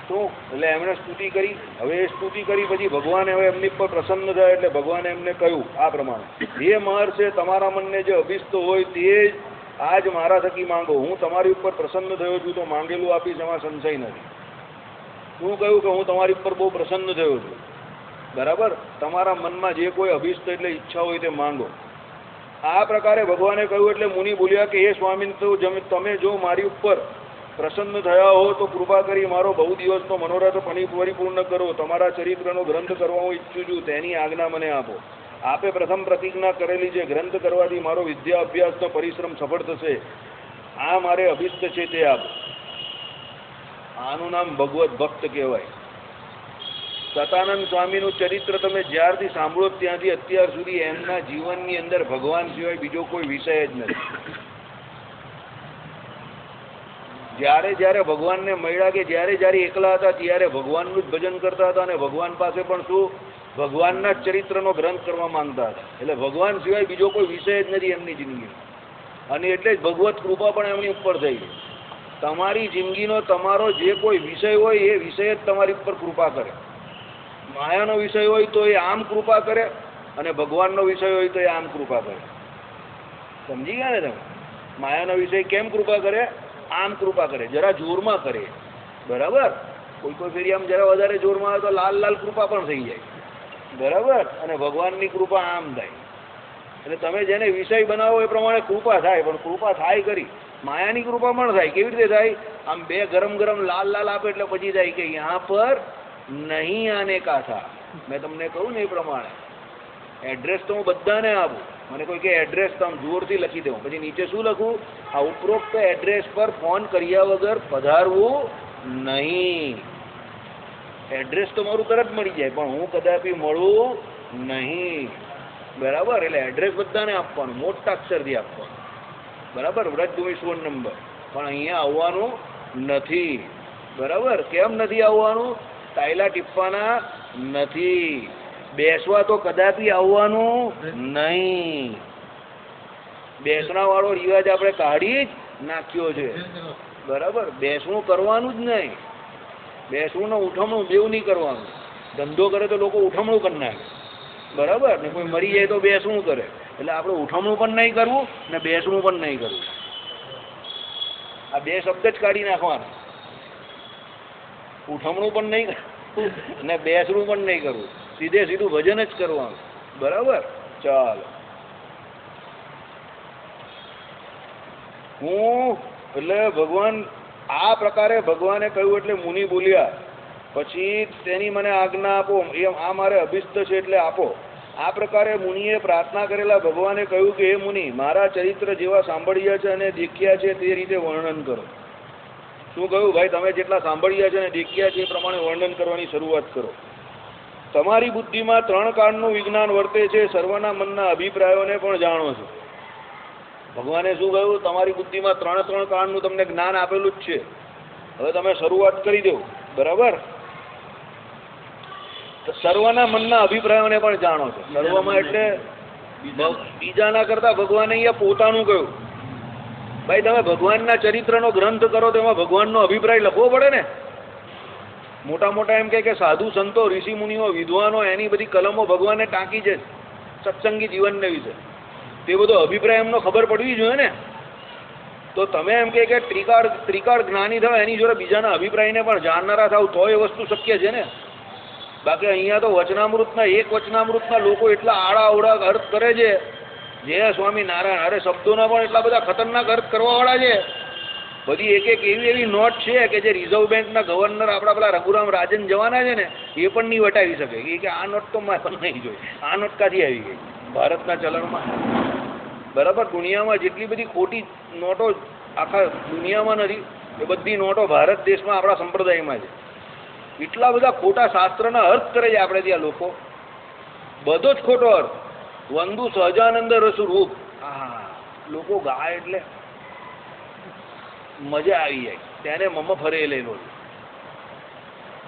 શું? એટલે એમણે સ્તુતિ કરી. હવે એ સ્તુતિ કરી પછી ભગવાન હવે એમની પર પ્રસન્ન થયા, એટલે ભગવાને એમને કહ્યું આ પ્રમાણે, હે મહર્ષે, તમારા મનને જે અભિષ્ટ હોય તે જ આજ મારા થકી માંગો. હું તમારી ઉપર પ્રસન્ન થયો છું તો માંગેલું આપીશ, એમાં સંશય નથી. શું કહ્યું? કે હું તમારી ઉપર બહુ પ્રસન્ન થયો છું. બરાબર? તમારા મનમાં જે કોઈ અભિષ્ટ એટલે ઈચ્છા હોય તે માંગો. આ પ્રકારે ભગવાને કહ્યું એટલે મુનિ બોલ્યા કે હે સ્વામી, તો તમે જો મારી ઉપર પ્રસન્ન થયા હો તો કૃપા કરી મારો બહુ દિવસનો મનોરથ પરિપૂર્ણ કરો. તમારા ચરિત્રનો ગ્રંથ કરવા હું ઈચ્છું છું, તેની આજ્ઞા મને આપો. આપે પ્રથમ પ્રતિજ્ઞા કરેલી છે, ગ્રંથ કરવાથી મારો વિદ્યા અભ્યાસનો પરિશ્રમ સફળ થશે. આ મારે અભિષ્ટ છે તે આપો. આનું નામ ભગવત ભક્ત કહેવાય. સતાનંદ સ્વામીનું ચરિત્ર તમે જ્યારથી સાંભળો ત્યાંથી અત્યાર સુધી એમના જીવનની અંદર ભગવાન સિવાય બીજો કોઈ વિષય જ નથી. જ્યારે જ્યારે ભગવાનને મળ્યા કે જ્યારે જ્યારે એકલા હતા ત્યારે ભગવાનનું જ ભજન કરતા હતા, અને ભગવાન પાસે પણ શું? ભગવાનના જ ચરિત્રનો ગ્રંથ કરવા માંગતા હતા. એટલે ભગવાન સિવાય બીજો કોઈ વિષય જ નથી એમની જિંદગી. અને એટલે જ ભગવત કૃપા પણ એમની ઉપર થઈ ગઈ. તમારી જિંદગીનો તમારો જે કોઈ વિષય હોય એ વિષય જ તમારી ઉપર કૃપા કરે. માયાનો વિષય હોય તો એ આમ કૃપા કરે, અને ભગવાનનો વિષય હોય તો એ આમ કૃપા કરે. સમજી ગયા ને તમે? માયાનો વિષય કેમ કૃપા કરે? આમ કૃપા કરે, જરા જોરમાં કરે. બરાબર? કોઈ ફેરી આમ જરા વધારે જોરમાં આવે તો લાલ લાલ કૃપા પણ થઈ જાય. બરાબર? અને ભગવાનની કૃપા આમ થાય. એટલે તમે જેને વિષય બનાવો એ પ્રમાણે કૃપા થાય, પણ કૃપા થાય કરી. માયાની કૃપા પણ થાય. કેવી રીતે થાય? આમ બે ગરમ ગરમ લાલ લાલ આપે એટલે પછી થાય કે યહાં પર નહીં આને કા થા. મેં તમને કહું ને એ પ્રમાણે એડ્રેસ તો હું બધાને આપું. મને કોઈ કે એડ્રેસ તો આમ જોરથી લખી દઉં, પછી નીચે શું લખું? આ ઉપરોક્ત એડ્રેસ પર ફોન કર્યા વગર પધારવું નહીં. એડ્રેસ તો મારું તરત મળી જાય, પણ હું કદાપી મળું નહીં. બરાબર? એટલે એડ્રેસ બધાને આપવાનું, મોટા અક્ષરથી આપવાનું. બરાબર? વ્રજભૂમિ 16 નંબર. પણ અહીંયા આવવાનું નથી. બરાબર? કેમ નથી આવવાનું? ટાયલા ટીપવાના નથી. બેસવા તો કદાપી આવવાનું નહીં. બેસણા વાળો રિવાજ આપણે કાઢી જ નાખ્યો છે. બરાબર? બેસવું કરવાનું જ નહીં. બેસવું ને ઉઠમણું બેવ નહીં કરવાનું. ધંધો કરે તો લોકો ઉઠમણું કરી નાખે. બરાબર ને? કોઈ મરી જાય તો બેસવું કરે. એટલે આપણે ઉઠમણું પણ નહીં કરવું ને બેસવું પણ નહીં કરવું. આ બે શબ્દ જ કાઢી નાખવાના. ઉઠમણું પણ નહીં કરવું ને બેસવું પણ નહીં કરવું. સીધે સીધું ભજન જ કરવાનું. બરાબર? ચાલો. હું એટલે ભગવાન આ પ્રકારે ભગવાને કહ્યું એટલે મુનિ બોલ્યા. પછી તેની મને આજ્ઞા આપો, એમ આ મારે અભિષ્ટ છે એટલે આપો. આ પ્રકારે મુનિએ પ્રાર્થના કરેલા ભગવાને કહ્યું કે હે મુનિ, મારા ચરિત્ર જેવા સાંભળ્યા છે અને દેખ્યા છે તે રીતે વર્ણન કરો. શું કહ્યું? ભાઈ તમે જેટલા સાંભળ્યા છે અને દેખ્યા છે એ પ્રમાણે વર્ણન કરવાની શરૂઆત કરો. તમારી બુદ્ધિમાં 3 કાળનું વિજ્ઞાન વર્તે છે, સર્વના મનના અભિપ્રાયોને પણ જાણો છો. ભગવાને શું કહ્યું? તમારી બુદ્ધિમાં 3 કાળનું તમને જ્ઞાન આપેલું જ છે. હવે તમે શરૂઆત કરી દો. બરાબર? તો સર્વના મનના અભિપ્રાયોને પણ જાણો છો. સર્વમાં એટલે બીજાના કરતા ભગવાને અહીંયા પોતાનું કહ્યું. ભાઈ તમે ભગવાનના ચરિત્રનો ગ્રંથ કરો તો એમાં ભગવાનનો અભિપ્રાય લખવો પડે ને. મોટા મોટા એમ કે સાધુ સંતો ઋષિ મુનિઓ વિદ્વાનો એની બધી કલમો ભગવાને ટાંકી છે સત્સંગી જીવનને વિશે. તે બધો અભિપ્રાય એમનો ખબર પડવી જોઈએ ને. તો તમે એમ કે ત્રિકાળ જ્ઞાની થાવ, એની જોડે બીજાના અભિપ્રાયને પણ જાણનારા થાવ તો એ વસ્તુ શક્ય છે ને. બાકી અહીંયા તો વચનામૃતના લોકો એટલા આડા અવડા અર્થ કરે છે. જય સ્વામી નારાયણ. અરે શબ્દોના પણ એટલા બધા ખતરનાક અર્થ કરવાવાળા છે. બધી એક એવી નોટ છે કે જે રિઝર્વ બેંકના ગવર્નર આપણા પેલા રઘુરામ રાજન જવાના છે ને એ પણ નહીં વટાવી શકે કે આ નોટ તો મારે નહીં જોઈ. આ નોટ ક્યાંથી આવી ગઈ ભારતના ચલણમાં? બરાબર? દુનિયામાં જેટલી બધી ખોટી નોટો આખા દુનિયામાં નથી, એ બધી નોટો ભારત દેશમાં આપણા સંપ્રદાયમાં છે. એટલા બધા ખોટા શાસ્ત્રના અર્થ કરે છે આપણે ત્યાં લોકો. બધો જ ખોટો અર્થ. વંદુ સહજાનંદ રસુ રૂપ. હા, લોકો ગાય એટલે મજા આવી જાય. તેને મમ ફરે લેલો.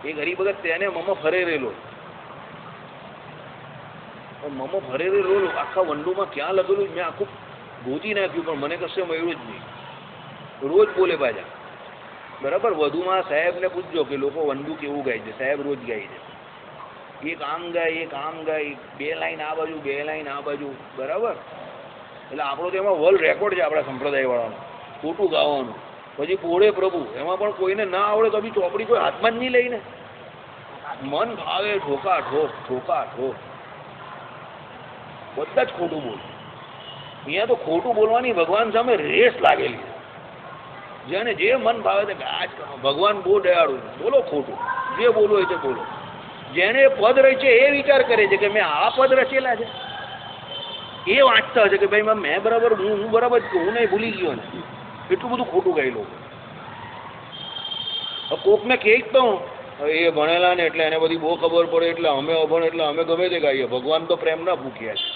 એ ગરીબ વખત તેને મમ ફરે રેલો. મમ ફરે રેલો આખા વંડુમાં ક્યાં લગેલું મેં આખું ગોતી નાખ્યું, પણ મને કશે મળ્યું જ નહીં. રોજ બોલે પાછા. બરાબર? વધુમાં સાહેબને પૂછજો કે લોકો વંડુ કેવું ગાય છે. સાહેબ રોજ ગાય છે. એક આમ ગાય, એક આમ ગાય, 2 લાઈન આ બાજુ, 2 લાઈન આ બાજુ. બરાબર? એટલે આપણો તો એમાં વર્લ્ડ રેકોર્ડ છે આપણા સંપ્રદાયવાળાનો ખોટું ગાવાનું. પછી પોળે પ્રભુ, એમાં પણ કોઈને ના આવડે તો બી ચોપડી કોઈ હાથમાં જ નહીં લઈને મન ભાવે ઠોકા ઠોક ઠોકા ઠોક. બધા જ ખોટું બોલ. અહીંયા તો ખોટું બોલવાની ભગવાન સામે રેસ લાગેલી છે. જેને જે મન ભાવે તે ગાજ કરો. ભગવાન બહુ દયાળુ છે. બોલો ખોટું, જે બોલવું હોય તે બોલો. જેને પદ રચે એ વિચાર કરે છે કે મેં આ પદ રચેલા છે. એ વાંચતા હશે કે ભાઈ મેં બરાબર, હું બરાબર જ છું, હું નહીં ભૂલી ગયો ને. એટલું બધું ખોટું ગાઈ લોકો. કોકને કહે તો એ ભણેલા ને એટલે એને બધી બહુ ખબર પડે એટલે અમે અભણ એટલે અમે ગમે તે ગાઈએ. ભગવાન તો પ્રેમ ના ભૂખ્યા છે.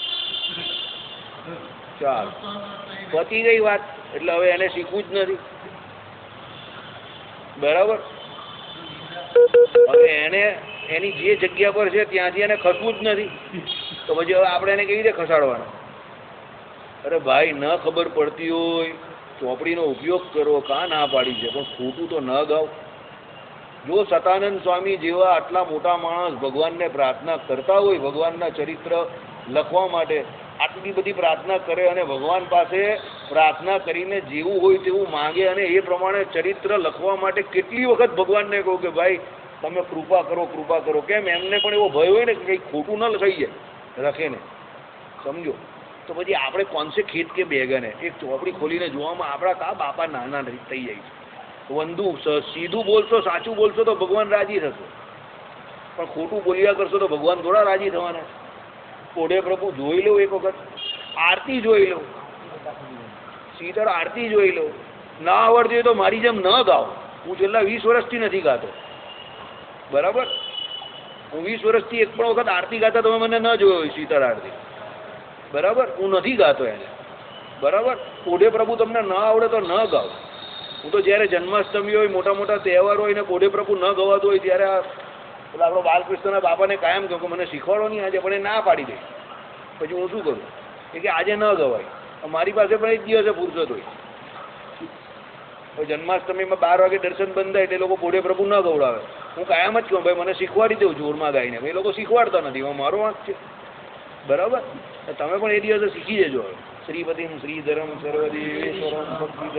ચાલ પતી ગઈ વાત. એટલે હવે એને શીખવું જ નથી. બરાબર? હવે એને એની જે જગ્યા પર છે ત્યાંથી એને ખસવું જ નથી. તો પછી હવે આપણે એને કેવી રીતે ખસાડવાના? અરે ભાઈ, ન ખબર પડતી હોય ચોપડીનો ઉપયોગ કરો. કાં ના પાડી છે, પણ ખોટું તો ન ગાઓ. જો સતાનંદ સ્વામી જેવા આટલા મોટા માણસ ભગવાનને પ્રાર્થના કરતા હોય, ભગવાનના ચરિત્ર લખવા માટે આટલી બધી પ્રાર્થના કરે અને ભગવાન પાસે પ્રાર્થના કરીને જેવું હોય તેવું માંગે અને એ પ્રમાણે ચરિત્ર લખવા માટે કેટલી વખત ભગવાનને કહું કે ભાઈ તમે કૃપા કરો કેમ એમને પણ એવો ભય હોય ને કે કંઈ ખોટું ન લખાઈ જાય રખે ને સમજો તો પછી આપણે કોનસે ખેત કે બેગને એક ચોપડી ખોલીને જોવામાં આપણા કા બાપા નાના થઈ જાય છે વંદુ સીધું બોલશો સાચું બોલશો તો ભગવાન રાજી થશે પણ ખોટું બોલ્યા કરશો તો ભગવાન થોડા રાજી થવાના કોડે પ્રભુ જોઈ લો એક વખત આરતી જોઈ લો શીતળ આરતી જોઈ લો ના આવડતી હોય તો મારી જેમ ન ગાઓ હું છેલ્લા 20 વર્ષથી નથી ગાતો બરાબર હું 20 વર્ષથી એક પણ વખત આરતી ગાતા તમે મને ન જોયો હોય શીતળ આરતી બરાબર હું નથી ગાતો એને બરાબર કોડે પ્રભુ તમને ન આવડે તો ન ગાઓ હું તો જ્યારે જન્માષ્ટમી હોય મોટા મોટા તહેવાર હોય ને કોડે પ્રભુ ન ગવાતું હોય ત્યારે પેલા આપણો બાલકૃષ્ણના બાપાને કાયમ કહું કે મને શીખવાડો નહીં આજે પણ એ ના પાડી દે પછી હું શું કરું એ કે આજે ન ગવાય મારી પાસે પણ એક દિવસે ફુરસત હોય જન્માષ્ટમીમાં 12 વાગે દર્શન બંધ થાય એટલે લોકો કોડે પ્રભુ ન ગવડાવે હું કાયમ જ કહું ભાઈ મને શીખવાડી દઉં જોરમાં ગાઈને એ લોકો શીખવાડતા નથી મારો વાંક છે બરાબર તમે પણ એ દિવસે શીખી જજો શ્રીપતિમ શ્રીધરમ સર્વદેવેશ્વરમ